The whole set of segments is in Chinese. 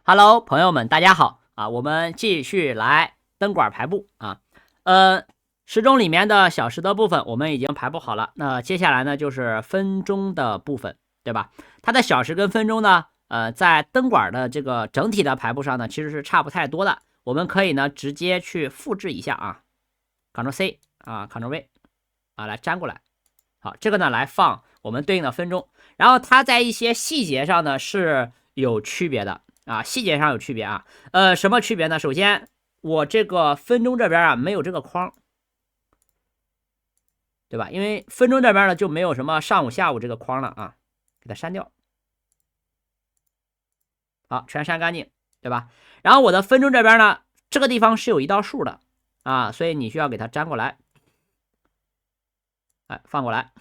Hello，朋友们，大家好啊！我们继续来灯管排布啊。时钟里面的小时的部分我们已经排布好了，那接下来呢就是分钟的部分，对吧？它的小时跟分钟呢，在灯管的这个整体的排布上呢，其实是差不太多的。我们可以呢直接去复制一下啊，Ctrl C 啊，Ctrl V 啊，来粘过来。好，这个呢来放我们对应的分钟，然后它在一些细节上呢是有区别的。细节上有区别啊，什么区别呢？首先，我这个分钟这边啊没有这个框，对吧？因为分钟这边呢就没有什么上午、下午这个框了啊，给它删掉。好，全删干净，对吧？然后我的分钟这边呢，这个地方是有一道数的啊，所以你需要给它粘过来，放过来，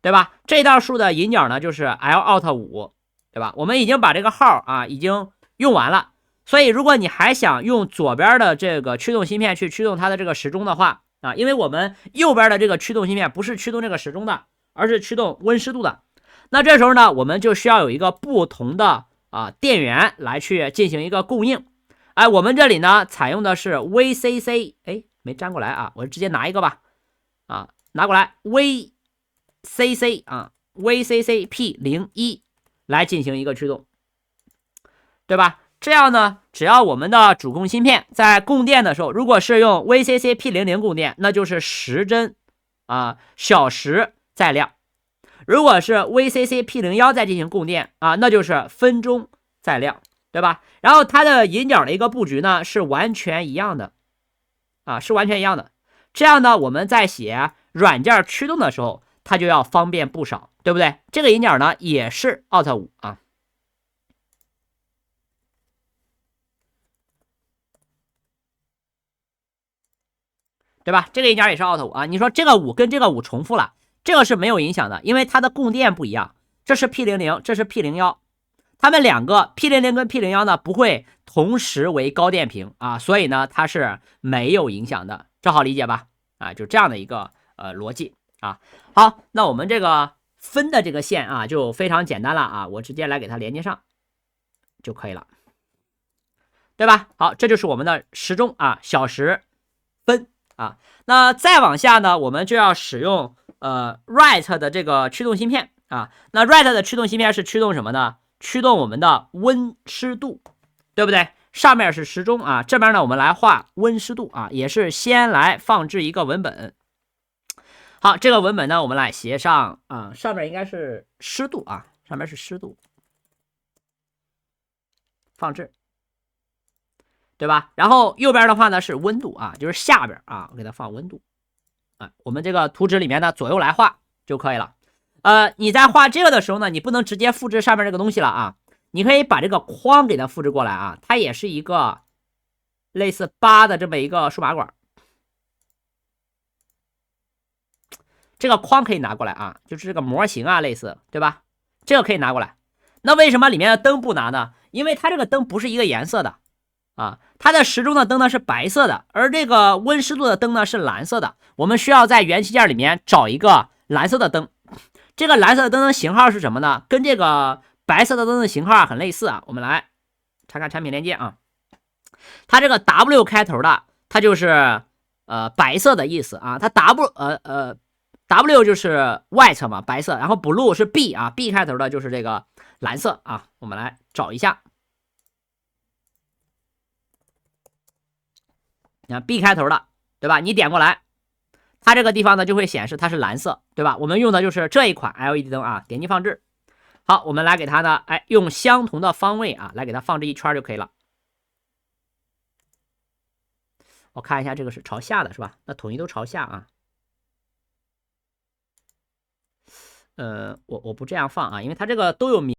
对吧？这道数的引角呢就是 Lout 5，对吧？我们已经把这个号啊已经用完了。所以，如果你还想用左边的这个驱动芯片去驱动它的这个时钟的话啊，因为我们右边的这个驱动芯片不是驱动这个时钟的，而是驱动温湿度的。那这时候呢，我们就需要有一个不同的电源来去进行一个供应。我们这里呢采用的是 VCC， 没粘过来啊，我直接拿一个吧，拿过来 VCC 啊 ，VCC P01 来进行一个驱动，对吧？这样呢，只要我们的主控芯片在供电的时候，如果是用 VCC P00 供电，那就是时针小时在亮；如果是 VCC P01 再进行供电那就是分钟在亮，对吧？然后它的引角的一个布局呢是完全一样的是完全一样的。这样呢，我们在写软件驱动的时候，它就要方便不少，对不对？这个引角呢也是 Alt 5对吧？这个引角也是 Alt 5你说这个5跟这个5重复了，这个是没有影响的，因为它的供电不一样，这是 P00，这是 P01，它们两个 P00 跟 P01呢不会同时为高电平所以呢它是没有影响的，这好理解吧？就这样的一个逻辑好，那我们这个分的这个线就非常简单了我直接来给它连接上就可以了，对吧？好，这就是我们的时钟小时分那再往下呢，我们就要使用Write 的这个驱动芯片那 Write 的驱动芯片是驱动什么呢？驱动我们的温湿度，对不对？上面是时钟这边呢我们来画温湿度也是先来放置一个文本。好，这个文本呢我们来写上上面应该是湿度上面是湿度，放置，对吧？然后右边的话呢是温度就是下边我给它放温度我们这个图纸里面呢左右来画就可以了。你在画这个的时候呢，你不能直接复制上面这个东西了你可以把这个框给它复制过来它也是一个类似8的这么一个数码管，这个框可以拿过来就是这个模型类似，对吧？这个可以拿过来。那为什么里面的灯不拿呢？因为它这个灯不是一个颜色的它的时钟的灯呢是白色的，而这个温湿度的灯呢是蓝色的。我们需要在元器件里面找一个蓝色的灯，这个蓝色的灯的型号是什么呢？跟这个白色的灯的型号很类似我们来查看产品链接它这个 W 开头的，它就是白色的意思它 W 就是 white 嘛，白色，然后 blue 是 B 开头的就是这个蓝色我们来找一下。你看 B 开头的，对吧？你点过来，它这个地方呢就会显示它是蓝色，对吧？我们用的就是这一款 LED 灯点击放置。好，我们来给它呢，用相同的方位来给它放置一圈就可以了。我看一下，这个是朝下的是吧？那统一都朝下我不这样放因为它这个都有名。